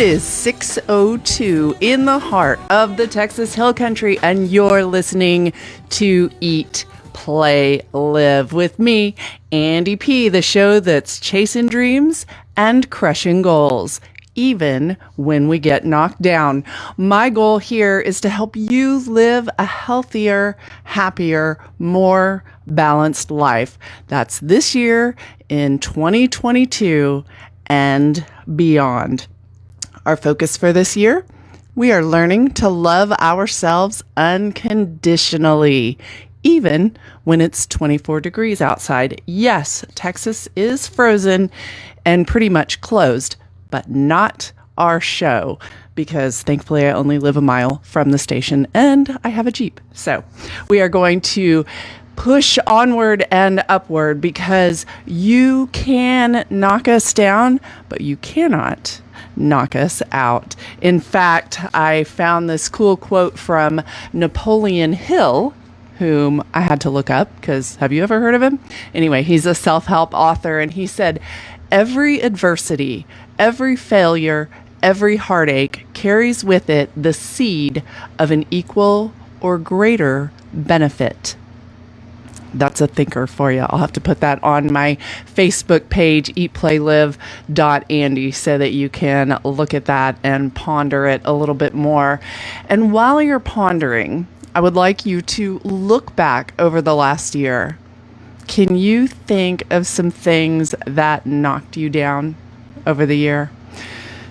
It is 6:02 in the heart of the Texas Hill Country, and you're listening to Eat, Play, Live with me, Andi P, the show that's chasing dreams and crushing goals, even when we get knocked down. My goal here is to help you live a healthier, happier, more balanced life. That's this year in 2022 and beyond. Our focus for this year, we are learning to love ourselves unconditionally, even when it's 24 degrees outside. Yes, Texas is frozen and pretty much closed, but not our show, because thankfully I only live a mile from the station and I have a Jeep. So we are going to push onward and upward, because you can knock us down, but you cannot knock us out. In fact, I found this cool quote from Napoleon Hill, whom I had to look up because have you ever heard of him? Anyway, he's a self-help author, and he said, "Every adversity, every failure, every heartache carries with it the seed of an equal or greater benefit." That's a thinker for you. I'll have to put that on my Facebook page, eatplaylive.andy, so that you can look at that and ponder it a little bit more. And while you're pondering, I would like you to look back over the last year. Can you think of some things that knocked you down over the year?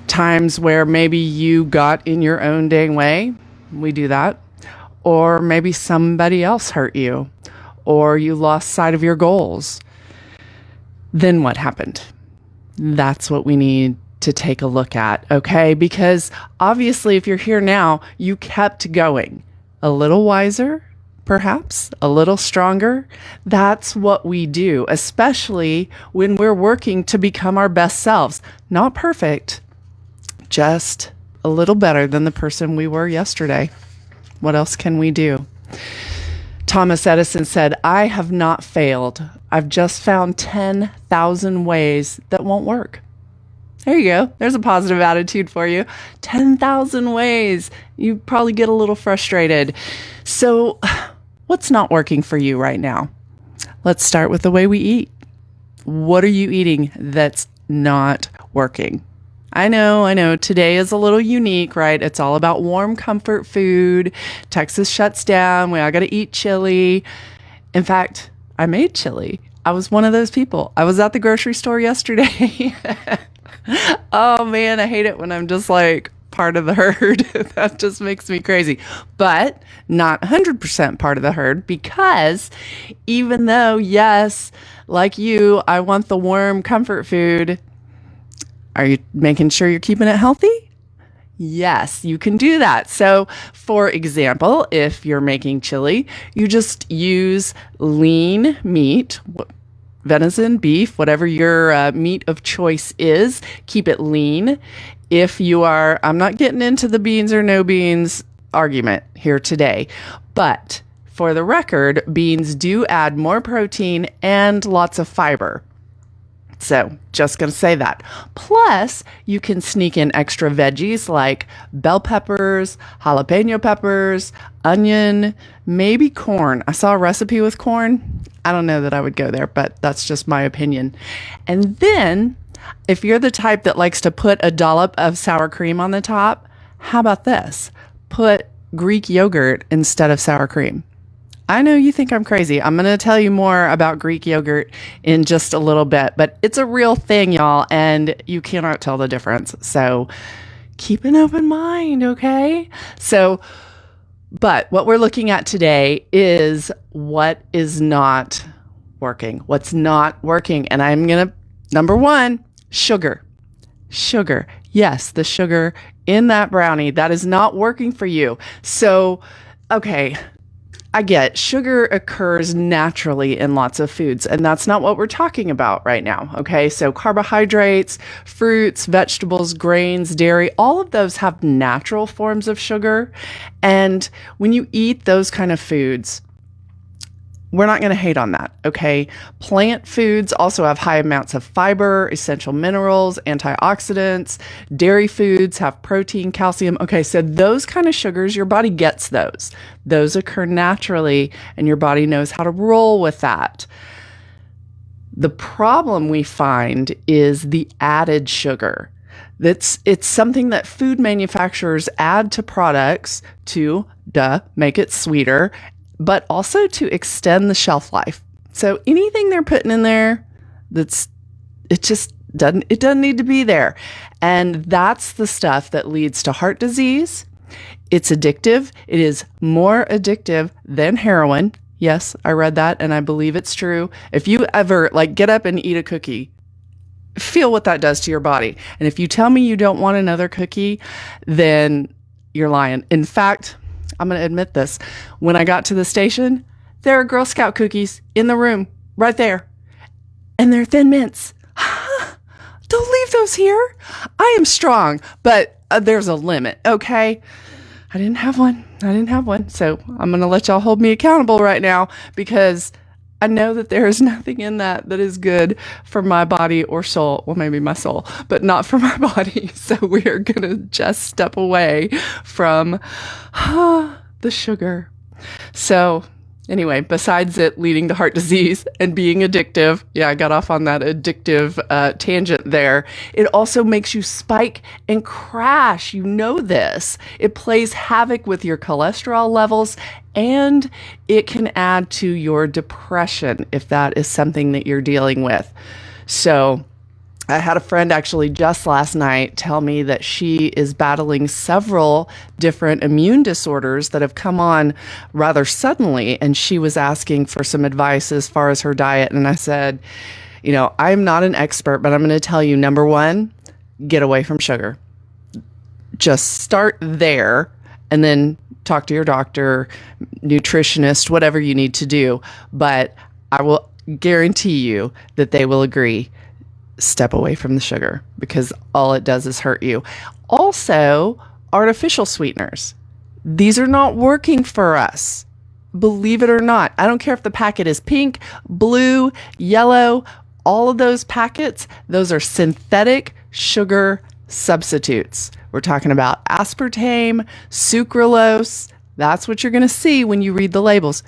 Times where maybe you got in your own dang way. We do that. Or maybe somebody else hurt you, or you lost sight of your goals. Then what happened? That's what we need to take a look at, okay? Because obviously, if you're here now, you kept going. A little wiser, perhaps, a little stronger. That's what we do, especially when we're working to become our best selves. Not perfect, just a little better than the person we were yesterday. What else can we do? Thomas Edison said, "I have not failed. I've just found 10,000 ways that won't work." There you go. There's a positive attitude for you. 10,000 ways. You probably get a little frustrated. So what's not working for you right now? Let's start with the way we eat. What are you eating that's not working? I know. Today is a little unique, right? It's all about warm comfort food. Texas shuts down. We all got to eat chili. In fact, I made chili. I was one of those people. I was at the grocery store yesterday. Oh man, I hate it when I'm just like part of the herd. That just makes me crazy. But not 100% part of the herd, because even though, yes, like you, I want the warm comfort food, are you making sure you're keeping it healthy? Yes, you can do that. So, for example, if you're making chili, you just use lean meat, venison, beef, whatever your meat of choice is. Keep it lean. If you are, I'm not getting into the beans or no beans argument here today, but for the record, beans do add more protein and lots of fiber. So just going to say that. Plus, you can sneak in extra veggies like bell peppers, jalapeno peppers, onion, maybe corn. I saw a recipe with corn. I don't know that I would go there, but that's just my opinion. And then if you're the type that likes to put a dollop of sour cream on the top, how about this? Put Greek yogurt instead of sour cream. I know you think I'm crazy. I'm going to tell you more about Greek yogurt in just a little bit, but it's a real thing, y'all, and you cannot tell the difference. So keep an open mind, okay? But what we're looking at today is what is not working. What's not working. And I'm going to, number one, sugar. Sugar. Yes, the sugar in that brownie, that is not working for you. So, okay, I get sugar occurs naturally in lots of foods, and that's not what we're talking about right now. Okay, so carbohydrates, fruits, vegetables, grains, dairy, all of those have natural forms of sugar. And when you eat those kind of foods, we're not going to hate on that, okay? Plant foods also have high amounts of fiber, essential minerals, antioxidants. Dairy foods have protein, calcium. Okay, so those kind of sugars, your body gets those. Those occur naturally, and your body knows how to roll with that. The problem we find is the added sugar. It's something that food manufacturers add to products to, make it sweeter, but also to extend the shelf life. So anything they're putting in there it doesn't need to be there. And that's the stuff that leads to heart disease. It's addictive. It is more addictive than heroin. Yes, I read that and I believe it's true. If you ever get up and eat a cookie, feel what that does to your body. And if you tell me you don't want another cookie, then you're lying. In fact, I'm going to admit this. When I got to the station, there are Girl Scout cookies in the room right there. And they're Thin Mints. Don't leave those here. I am strong, but there's a limit, okay? I didn't have one. So I'm going to let y'all hold me accountable right now because I know that there is nothing in that is good for my body or soul. Well, maybe my soul, but not for my body. So we are going to just step away from the sugar. So anyway, besides it leading to heart disease and being addictive, I got off on that addictive tangent there. It also makes you spike and crash. You know this. It plays havoc with your cholesterol levels, and it can add to your depression if that is something that you're dealing with. So I had a friend actually just last night tell me that she is battling several different immune disorders that have come on rather suddenly, and she was asking for some advice as far as her diet. And I said, I'm not an expert, but I'm going to tell you, number one, get away from sugar. Just start there and then talk to your doctor, nutritionist, whatever you need to do. But I will guarantee you that they will agree. Step away from the sugar because all it does is hurt you. Also, artificial sweeteners. These are not working for us. Believe it or not. I don't care if the packet is pink, blue, yellow, all of those packets, those are synthetic sugar substitutes. We're talking about aspartame, sucralose. That's what you're going to see when you read the labels.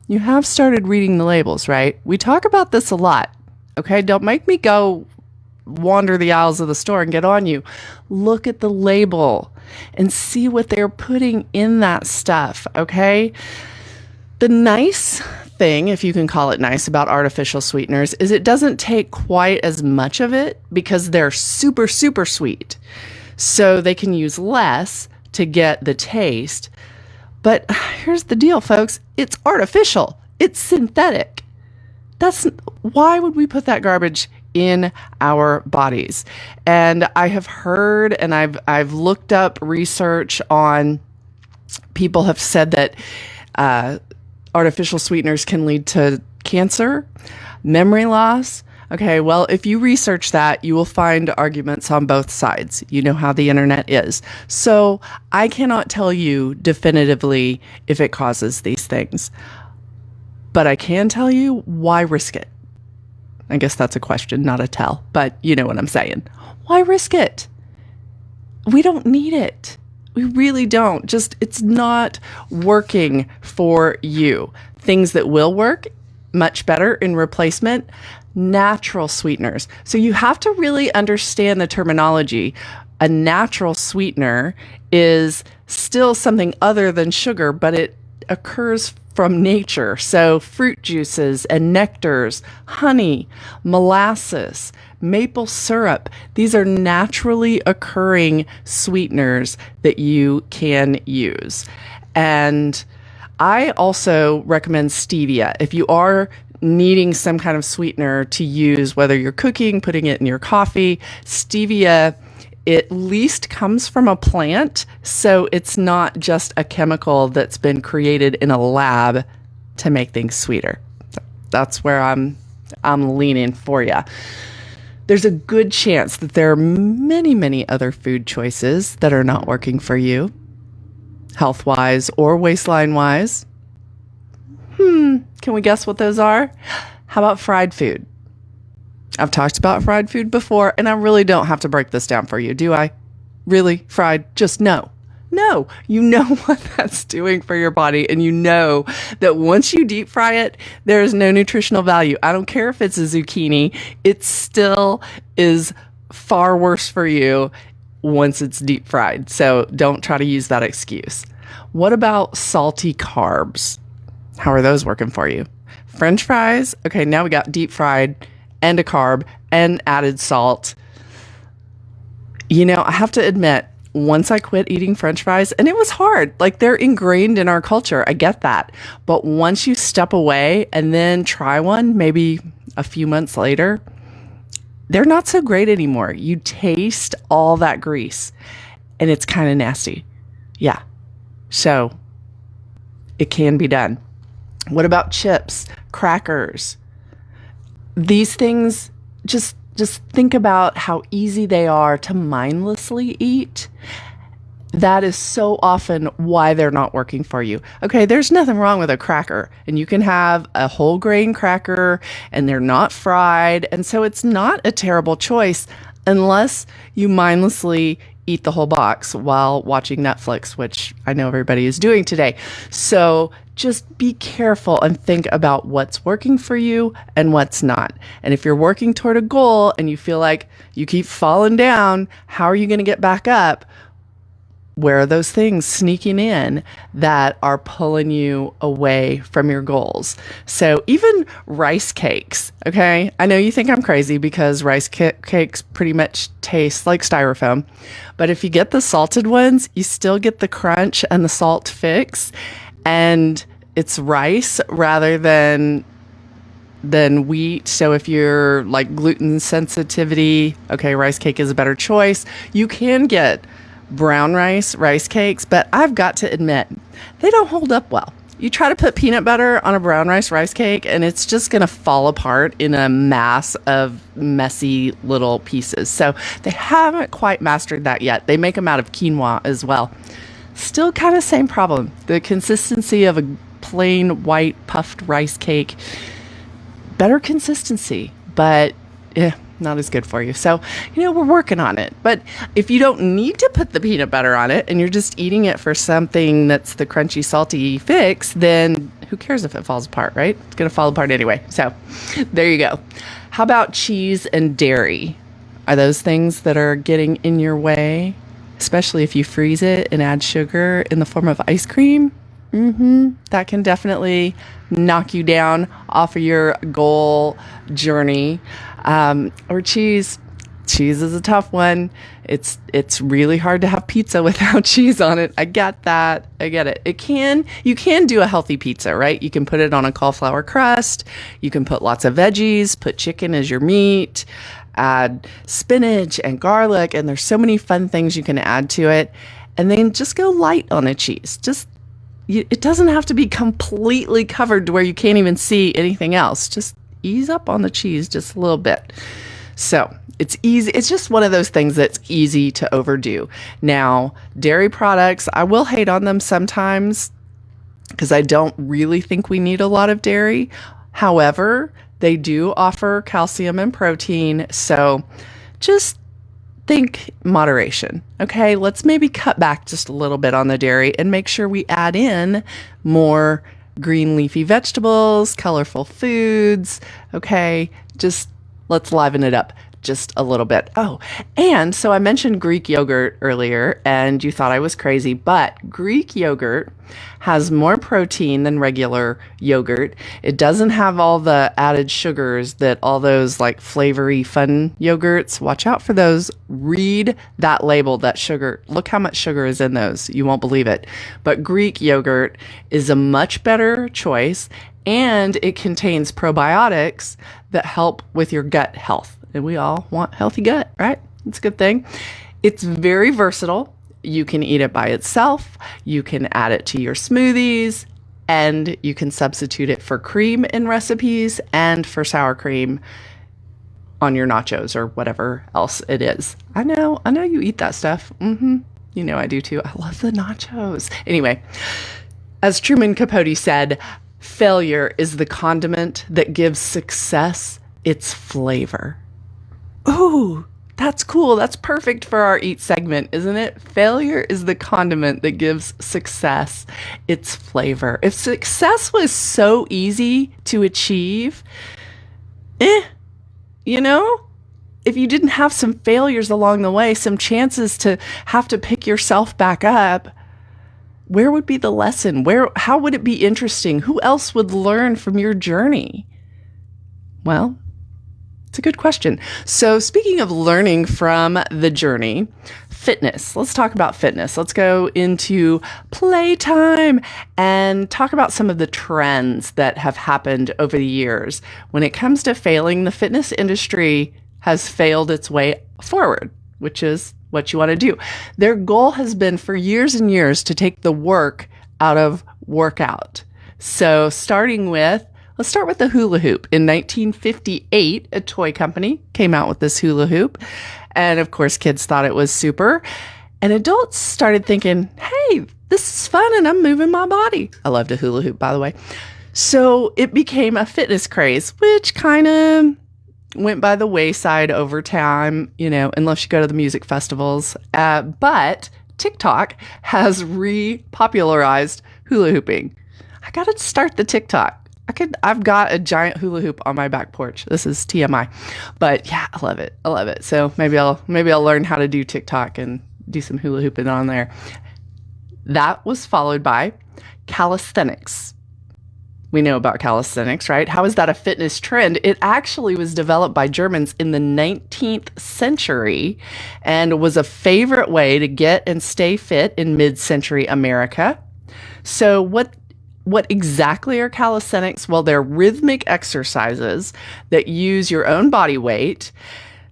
You have started reading the labels, right? We talk about this a lot. Okay, don't make me go wander the aisles of the store and get on you. Look at the label and see what they're putting in that stuff, okay? The nice thing, if you can call it nice, about artificial sweeteners is it doesn't take quite as much of it because they're super, super sweet. So they can use less to get the taste. But here's the deal, folks. It's artificial. It's synthetic. Why would we put that garbage in our bodies? And I have heard and I've looked up research on people have said that artificial sweeteners can lead to cancer, memory loss. Okay, well, if you research that, you will find arguments on both sides. You know how the internet is. So I cannot tell you definitively if it causes these things. But I can tell you, why risk it? I guess that's a question, not a tell, but you know what I'm saying. Why risk it? We don't need it. We really don't. It's not working for you. Things that will work much better in replacement, natural sweeteners. So you have to really understand the terminology. A natural sweetener is still something other than sugar, but it occurs from nature. So fruit juices and nectars, honey, molasses, maple syrup. These are naturally occurring sweeteners that you can use. And I also recommend stevia. If you are needing some kind of sweetener to use, whether you're cooking, putting it in your coffee, stevia at least comes from a plant, so it's not just a chemical that's been created in a lab to make things sweeter. That's where I'm leaning for you. There's a good chance that there are many, many other food choices that are not working for you, health-wise or waistline-wise. Can we guess what those are? How about fried food? I've talked about fried food before, and I really don't have to break this down for you, do I? Really? Fried? Just no. No, you know what that's doing for your body, and you know that once you deep fry it, there is no nutritional value. I don't care if it's a zucchini, it still is far worse for you once it's deep fried. So don't try to use that excuse. What about salty carbs? How are those working for you? French fries? Okay, now we got deep fried and a carb and added salt. You know, I have to admit, once I quit eating French fries, and it was hard, like they're ingrained in our culture. I get that. But once you step away and then try one, maybe a few months later, they're not so great anymore. You taste all that grease and it's kind of nasty. Yeah. So it can be done. What about chips, crackers? These things, just think about how easy they are to mindlessly eat. That is so often why they're not working for you. Okay, there's nothing wrong with a cracker, and you can have a whole grain cracker and they're not fried. And so it's not a terrible choice unless you mindlessly eat the whole box while watching Netflix, which I know everybody is doing today. So just be careful and think about what's working for you and what's not. And if you're working toward a goal and you feel like you keep falling down, how are you going to get back up? Where are those things sneaking in that are pulling you away from your goals? So even rice cakes, okay? I know you think I'm crazy because rice cakes pretty much taste like styrofoam. But if you get the salted ones, you still get the crunch and the salt fix. And it's rice rather than wheat. So if you're like gluten sensitivity, okay, rice cake is a better choice. You can get brown rice cakes, but I've got to admit, they don't hold up well. You try to put peanut butter on a brown rice cake, and it's just going to fall apart in a mass of messy little pieces. So they haven't quite mastered that yet. They make them out of quinoa as well. Still kind of same problem. The consistency of a plain white puffed rice cake, better consistency, but not as good for you. So, we're working on it. But if you don't need to put the peanut butter on it and you're just eating it for something that's the crunchy, salty fix, then who cares if it falls apart, right? It's going to fall apart anyway. So there you go. How about cheese and dairy? Are those things that are getting in your way, especially if you freeze it and add sugar in the form of ice cream? That can definitely knock you down off of your goal journey. Or cheese. Cheese is a tough one. It's really hard to have pizza without cheese on it. I get that. I get it. You can do a healthy pizza, right? You can put it on a cauliflower crust. You can put lots of veggies, put chicken as your meat, add spinach and garlic, and there's so many fun things you can add to it. And then just go light on the cheese. It doesn't have to be completely covered to where you can't even see anything else. Just ease up on the cheese just a little bit. So it's easy. It's just one of those things that's easy to overdo. Now, dairy products, I will hate on them sometimes because I don't really think we need a lot of dairy. However, they do offer calcium and protein. So just think moderation. Okay, let's maybe cut back just a little bit on the dairy and make sure we add in more green leafy vegetables, colorful foods. Okay, just let's liven it up just a little bit. Oh, and so I mentioned Greek yogurt earlier and you thought I was crazy, but Greek yogurt has more protein than regular yogurt. It doesn't have all the added sugars that all those like flavory fun yogurts. Watch out for those. Read that label, that sugar. Look how much sugar is in those. You won't believe it. But Greek yogurt is a much better choice, and it contains probiotics that help with your gut health. And we all want healthy gut, right? It's a good thing. It's very versatile. You can eat it by itself. You can add it to your smoothies, and you can substitute it for cream in recipes and for sour cream on your nachos or whatever else it is. I know you eat that stuff. You know I do too. I love the nachos. Anyway, as Truman Capote said, Failure is the condiment that gives success its flavor. Ooh, that's cool. That's perfect for our eat segment, isn't it? Failure is the condiment that gives success its flavor. If success was so easy to achieve, you know, if you didn't have some failures along the way, some chances to have to pick yourself back up, where would be the lesson? How would it be interesting? Who else would learn from your journey? Well, it's a good question. So speaking of learning from the journey, fitness. Let's talk about fitness. Let's go into playtime and talk about some of the trends that have happened over the years. When it comes to failing, the fitness industry has failed its way forward, which is what you want to do. Their goal has been for years and years to take the work out of workout. So let's start with the hula hoop. In 1958, a toy company came out with this hula hoop. And of course, kids thought it was super. And adults started thinking, hey, this is fun and I'm moving my body. I loved a hula hoop, by the way. So it became a fitness craze, which kind of went by the wayside over time, unless you go to the music festivals. But TikTok has repopularized hula hooping. I got to start the TikTok. I've got a giant hula hoop on my back porch. This is TMI, but yeah, I love it. So maybe I'll learn how to do TikTok and do some hula hooping on there. That was followed by calisthenics. We know about calisthenics, right? How is that a fitness trend? It actually was developed by Germans in the 19th century and was a favorite way to get and stay fit in mid-century America. So what exactly are calisthenics? Well, they're rhythmic exercises that use your own body weight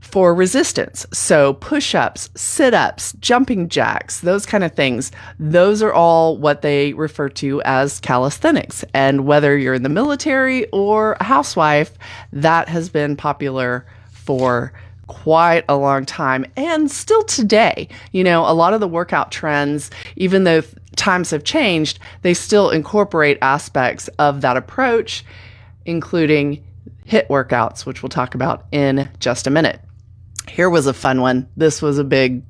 for resistance. So push-ups, sit-ups, jumping jacks, those kind of things. Those are all what they refer to as calisthenics. And whether you're in the military or a housewife, that has been popular for quite a long time. And still today, a lot of the workout trends, even though times have changed, they still incorporate aspects of that approach, including HIIT workouts, which we'll talk about in just a minute. Here was a fun one. This was a big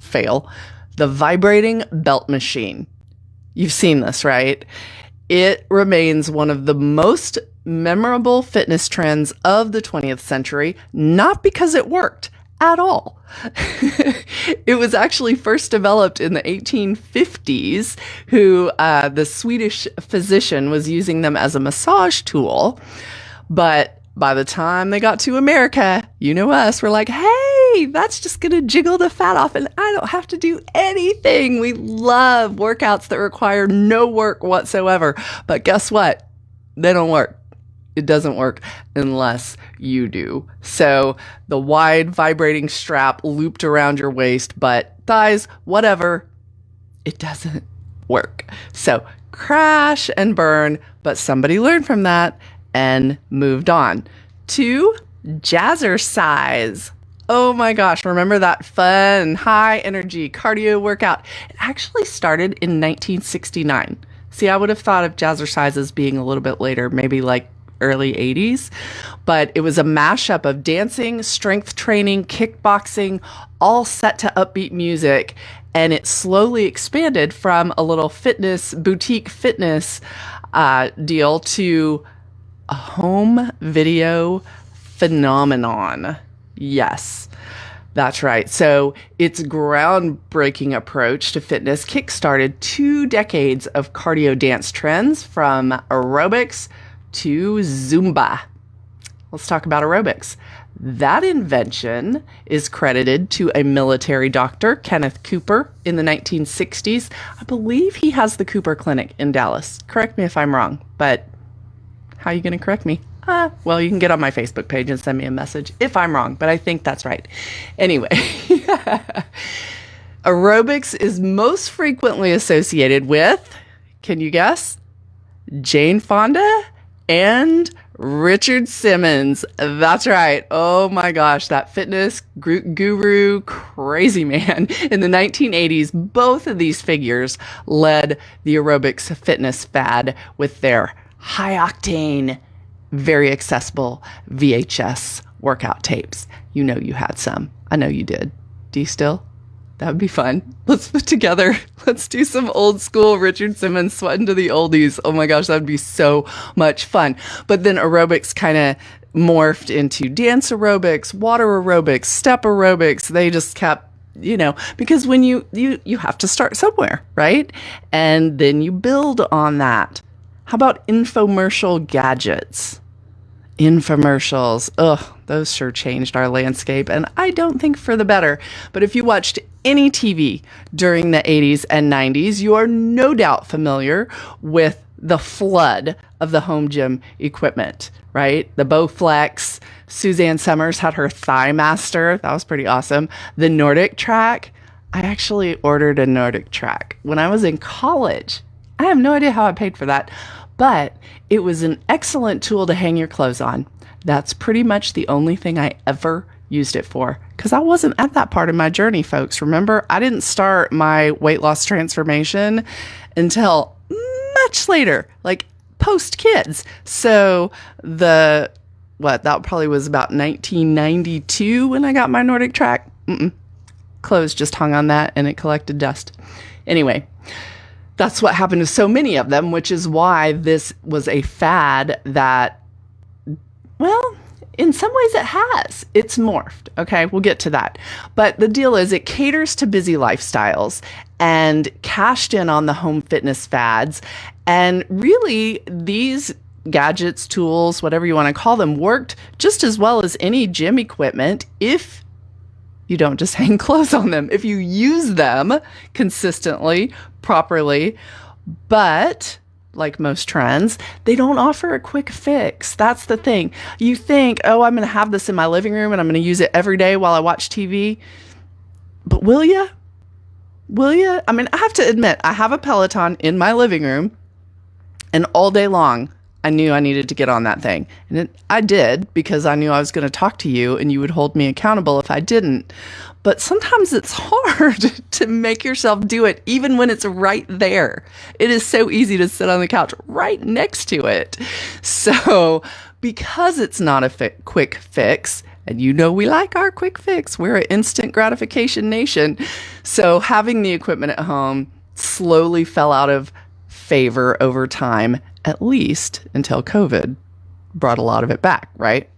fail. The vibrating belt machine. You've seen this, right? It remains one of the most memorable fitness trends of the 20th century, not because it worked at all. It was actually first developed in the 1850s, the Swedish physician was using them as a massage tool. But by the time they got to America, us, we're like, hey, that's just going to jiggle the fat off and I don't have to do anything. We love workouts that require no work whatsoever. But guess what? They don't work. It doesn't work unless you do. So the wide vibrating strap looped around your waist, butt, thighs, whatever, it doesn't work. So crash and burn, but somebody learned from that and moved on to jazzercise. Oh my gosh, remember that fun, high energy cardio workout? It actually started in 1969. See, I would have thought of jazzercise as being a little bit later, maybe like early 80s, but it was a mashup of dancing, strength training, kickboxing, all set to upbeat music. And it slowly expanded from a little boutique fitness deal to a home video phenomenon. Yes, that's right. So its groundbreaking approach to fitness kickstarted 2 decades of cardio dance trends from aerobics to Zumba. Let's talk about aerobics. That invention is credited to a military doctor, Kenneth Cooper, in the 1960s. I believe he has the Cooper Clinic in Dallas. Correct me if I'm wrong, but how are you going to correct me? Well, you can get on my Facebook page and send me a message if I'm wrong, but I think that's right. Anyway, aerobics is most frequently associated with, can you guess? Jane Fonda and Richard Simmons. That's right. Oh my gosh, that fitness guru, crazy man. In the 1980s, both of these figures led the aerobics fitness fad with their high octane, very accessible VHS workout tapes. You know you had some. I know you did. Do you still? That would be fun. Let's do some old school Richard Simmons Sweatin' to the Oldies. Oh my gosh, that would be so much fun. But then aerobics kind of morphed into dance aerobics, water aerobics, step aerobics. They just kept, because when you have to start somewhere, right? And then you build on that. How about infomercial gadgets? Infomercials. Ugh, those sure changed our landscape, and I don't think for the better. But if you watched any TV during the 80s and 90s, you are no doubt familiar with the flood of the home gym equipment, right? The Bowflex. Suzanne Summers had her Thigh Master. That was pretty awesome. The Nordic Track. I actually ordered a Nordic Track when I was in college. I have no idea how I paid for that, but it was an excellent tool to hang your clothes on. That's pretty much the only thing I ever used it for, because I wasn't at that part of my journey, folks. Remember, I didn't start my weight loss transformation until much later, like post kids. So that probably was about 1992 when I got my Nordic Track. Clothes just hung on that and it collected dust. Anyway, that's what happened to so many of them, which is why this was a fad that, well, in some ways it has. It's morphed. Okay, we'll get to that. But the deal is it caters to busy lifestyles and cashed in on the home fitness fads. And really, these gadgets, tools, whatever you want to call them, worked just as well as any gym equipment if you don't just hang clothes on them, if you use them consistently, properly. But like most trends, they don't offer a quick fix. That's the thing. You think, oh, I'm going to have this in my living room and I'm going to use it every day while I watch TV. But will you? Will you? I mean, I have to admit, I have a Peloton in my living room, and all day long, I knew I needed to get on that thing. And I did, because I knew I was going to talk to you and you would hold me accountable if I didn't. But sometimes it's hard to make yourself do it, even when it's right there. It is so easy to sit on the couch right next to it. So because it's not a quick fix, and we like our quick fix. We're an instant gratification nation. So having the equipment at home slowly fell out of favor over time, at least until COVID brought a lot of it back, right?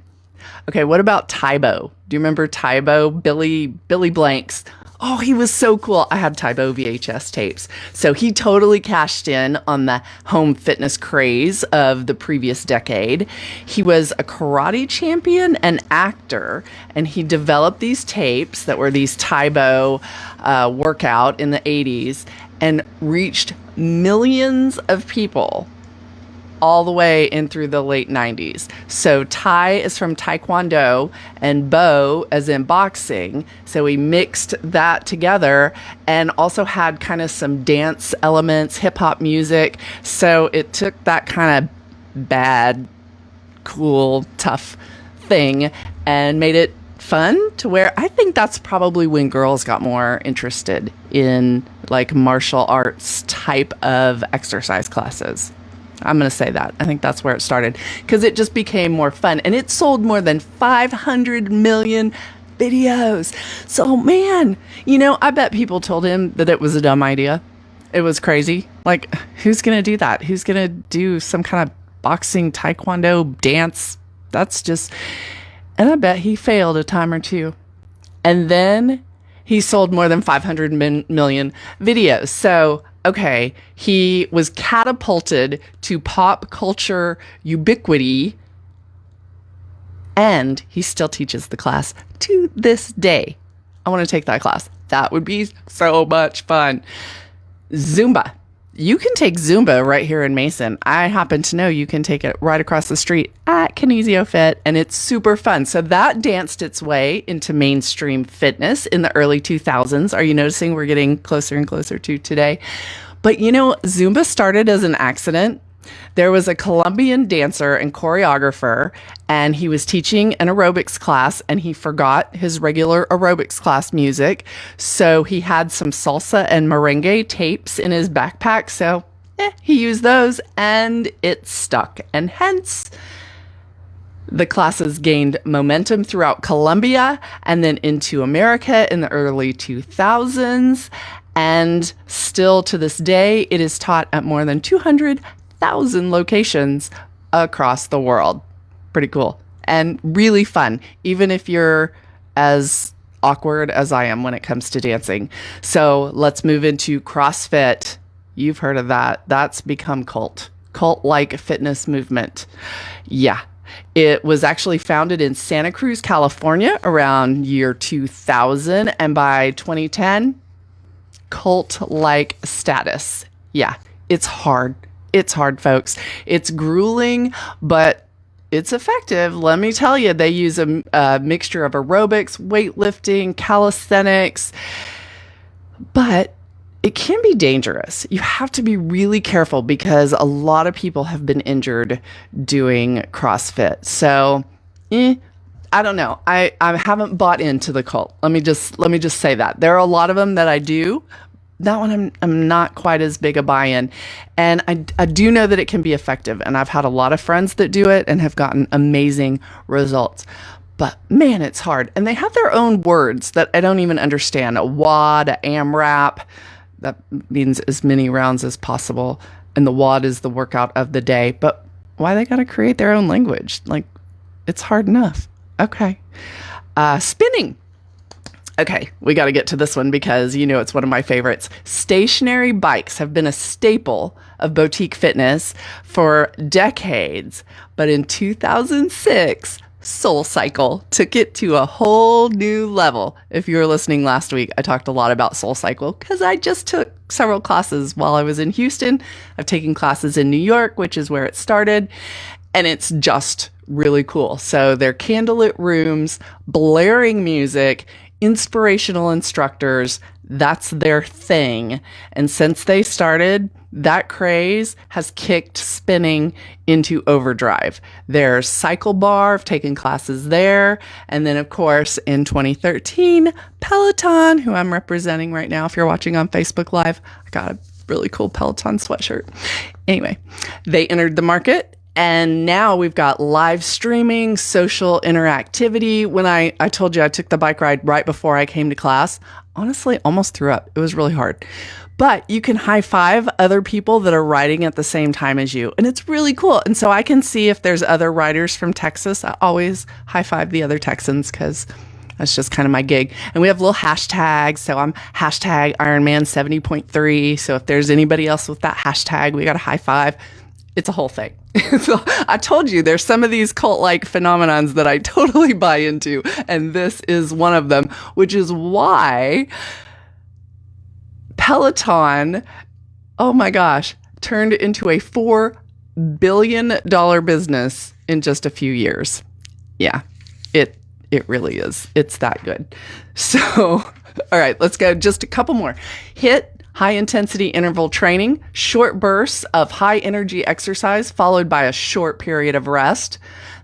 Okay, what about Tybo? Do you remember Tybo? Billy Blanks. Oh, he was so cool. I had Tybo VHS tapes. So he totally cashed in on the home fitness craze of the previous decade. He was a karate champion and actor, and he developed these tapes that were these Tybo workout in the 80s and reached millions of people all the way in through the late 90s. So Tai is from Taekwondo and Bo as in boxing. So he mixed that together and also had kind of some dance elements, hip hop music. So it took that kind of bad, cool, tough thing and made it fun to where I think that's probably when girls got more interested in like martial arts type of exercise classes. I'm going to say that. I think that's where it started because it just became more fun and it sold more than 500 million videos. So man, I bet people told him that it was a dumb idea. It was crazy. Like, who's going to do that? Who's going to do some kind of boxing, taekwondo, dance? And I bet he failed a time or two. And then he sold more than 500 million videos. So okay, he was catapulted to pop culture ubiquity, and he still teaches the class to this day. I want to take that class. That would be so much fun. Zumba. You can take Zumba right here in Mason. I happen to know you can take it right across the street at Kinesio Fit, and it's super fun. So that danced its way into mainstream fitness in the early 2000s. Are you noticing we're getting closer and closer to today? But Zumba started as an accident. There was a Colombian dancer and choreographer, and he was teaching an aerobics class, and he forgot his regular aerobics class music. So he had some salsa and merengue tapes in his backpack. So He used those and it stuck. And hence, the classes gained momentum throughout Colombia and then into America in the early 2000s. And still to this day, it is taught at more than 200,000 locations across the world. Pretty cool and really fun, even if you're as awkward as I am when it comes to dancing. So let's move into CrossFit. You've heard of that. That's become cult-like fitness movement. Yeah. It was actually founded in Santa Cruz, California around year 2000. And by 2010, cult-like status. Yeah, it's hard. It's hard, folks. It's grueling, but it's effective. Let me tell you, they use a mixture of aerobics, weightlifting, calisthenics, but it can be dangerous. You have to be really careful because a lot of people have been injured doing CrossFit. So, I don't know. I haven't bought into the cult. Let me just say that. There are a lot of them that I do. That one I'm not quite as big a buy-in. And I do know that it can be effective. And I've had a lot of friends that do it and have gotten amazing results. But man, it's hard. And they have their own words that I don't even understand. A WOD, a AMRAP. That means as many rounds as possible. And the WOD is the workout of the day. But why they got to create their own language? Like, it's hard enough. Okay. Spinning. Okay, we got to get to this one because, it's one of my favorites. Stationary bikes have been a staple of boutique fitness for decades. But in 2006, SoulCycle took it to a whole new level. If you were listening last week, I talked a lot about SoulCycle because I just took several classes while I was in Houston. I've taken classes in New York, which is where it started, and it's just really cool. So they're candlelit rooms, blaring music, inspirational instructors. That's their thing. And since they started, that craze has kicked spinning into overdrive. There's Cycle Bar, I've taken classes there. And then, of course, in 2013, Peloton, who I'm representing right now. If you're watching on Facebook Live, I got a really cool Peloton sweatshirt. Anyway, they entered the market. And now we've got live streaming, social interactivity. When I told you I took the bike ride right before I came to class, honestly, almost threw up. It was really hard. But you can high five other people that are riding at the same time as you. And it's really cool. And so I can see if there's other riders from Texas. I always high five the other Texans because that's just kind of my gig. And we have little hashtags. So I'm hashtag Ironman 70.3. So if there's anybody else with that hashtag, we got a high five. It's a whole thing. So I told you there's some of these cult-like phenomenons that I totally buy into, and this is one of them, which is why Peloton, oh my gosh, turned into a $4 billion business in just a few years. Yeah, it really is. It's that good. So, all right, let's go just a couple more. HIIT. High-intensity interval training, short bursts of high-energy exercise followed by a short period of rest.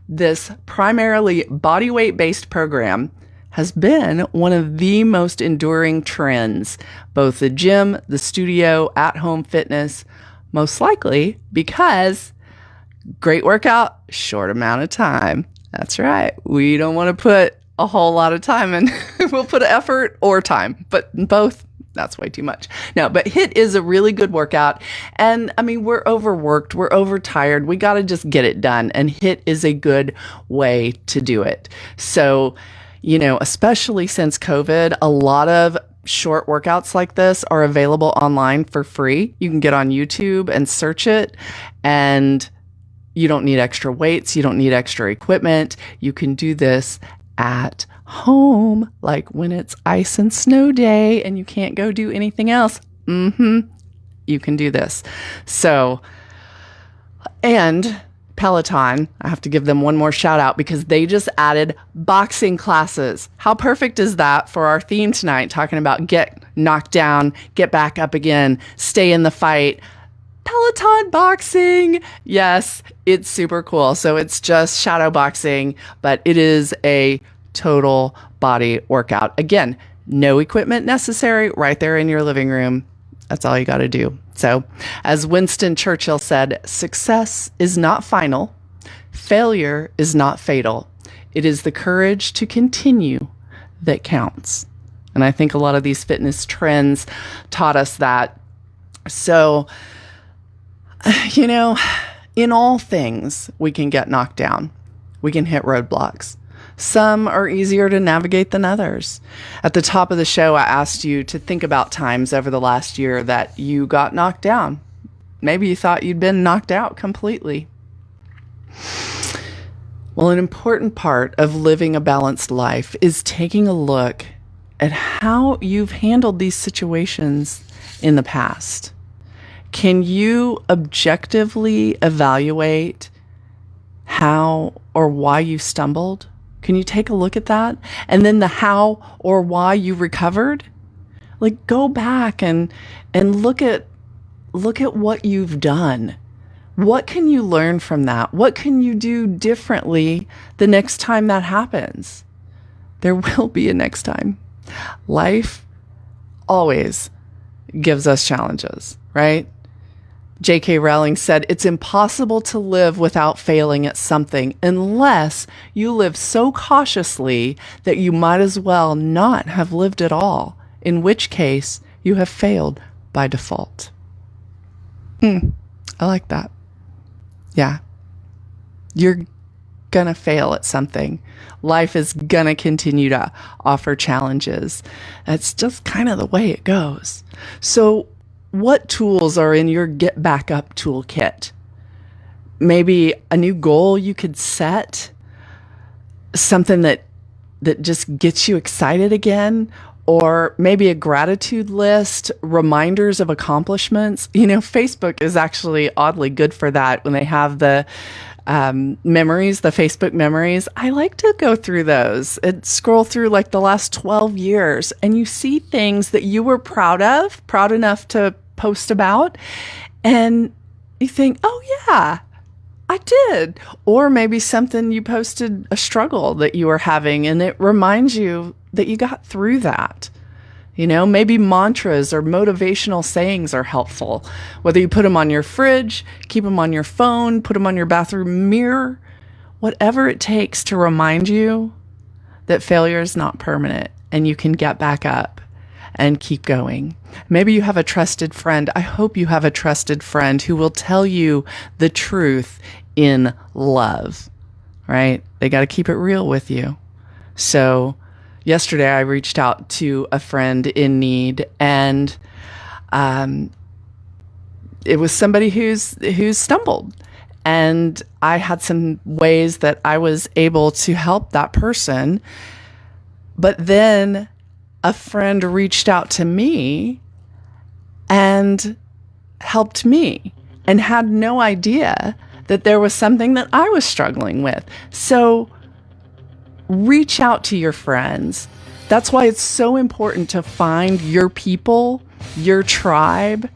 This primarily body weight-based program has been one of the most enduring trends, both the gym, the studio, at-home fitness, most likely because great workout, short amount of time. That's right. We don't want to put a whole lot of time in. We'll put effort or time, but both. That's way too much. No, but HIIT is a really good workout. And I mean, we're overworked, we're overtired. We got to just get it done. And HIIT is a good way to do it. So, especially since COVID, a lot of short workouts like this are available online for free. You can get on YouTube and search it. And you don't need extra weights. You don't need extra equipment. You can do this at home, like when it's ice and snow day and you can't go do anything else. You can do this. So, and Peloton, I have to give them one more shout out because they just added boxing classes. How perfect is that for our theme tonight, talking about get knocked down, get back up again, stay in the fight. Peloton boxing. Yes, it's super cool. So it's just shadow boxing, but it is a total body workout. Again, no equipment necessary, right there in your living room. That's all you got to do. So, as Winston Churchill said, success is not final. Failure is not fatal. It is the courage to continue that counts. And I think a lot of these fitness trends taught us that. So, in all things, we can get knocked down. We can hit roadblocks. Some are easier to navigate than others. At the top of the show, I asked you to think about times over the last year that you got knocked down. Maybe you thought you'd been knocked out completely. Well, an important part of living a balanced life is taking a look at how you've handled these situations in the past. Can you objectively evaluate how or why you stumbled? Can you take a look at that? And then the how or why you recovered? Like, go back and look at what you've done. What can you learn from that? What can you do differently the next time that happens? There will be a next time. Life always gives us challenges, right? J.K. Rowling said, it's impossible to live without failing at something unless you live so cautiously that you might as well not have lived at all, in which case you have failed by default. I like that. Yeah. You're gonna fail at something. Life is gonna continue to offer challenges. That's just kind of the way it goes. So what tools are in your get back up toolkit? Maybe a new goal you could set, something that just gets you excited again, or maybe a gratitude list, reminders of accomplishments. Facebook is actually oddly good for that when they have the memories, the Facebook memories. I like to go through those and scroll through like the last 12 years, and you see things that you were proud enough to post about, and you think, oh yeah, I did. Or maybe something you posted, a struggle that you were having, and it reminds you that you got through that. Maybe mantras or motivational sayings are helpful. Whether you put them on your fridge, keep them on your phone, put them on your bathroom mirror, whatever it takes to remind you that failure is not permanent and you can get back up and keep going. Maybe you have a trusted friend. I hope you have a trusted friend who will tell you the truth in love, right? They got to keep it real with you. So yesterday I reached out to a friend in need, and it was somebody who's stumbled. And I had some ways that I was able to help that person. But then a friend reached out to me and helped me and had no idea that there was something that I was struggling with. So reach out to your friends. That's why it's so important to find your people, your tribe,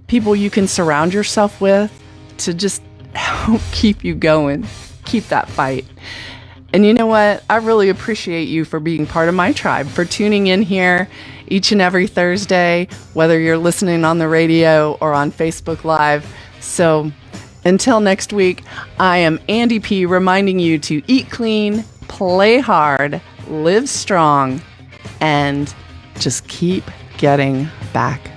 people you can surround yourself with to just help keep you going, keep that fight. And you know what? I really appreciate you for being part of my tribe, for tuning in here each and every Thursday, whether you're listening on the radio or on Facebook Live. So until next week, I am Andi P, reminding you to eat clean, play hard, live strong, and just keep getting back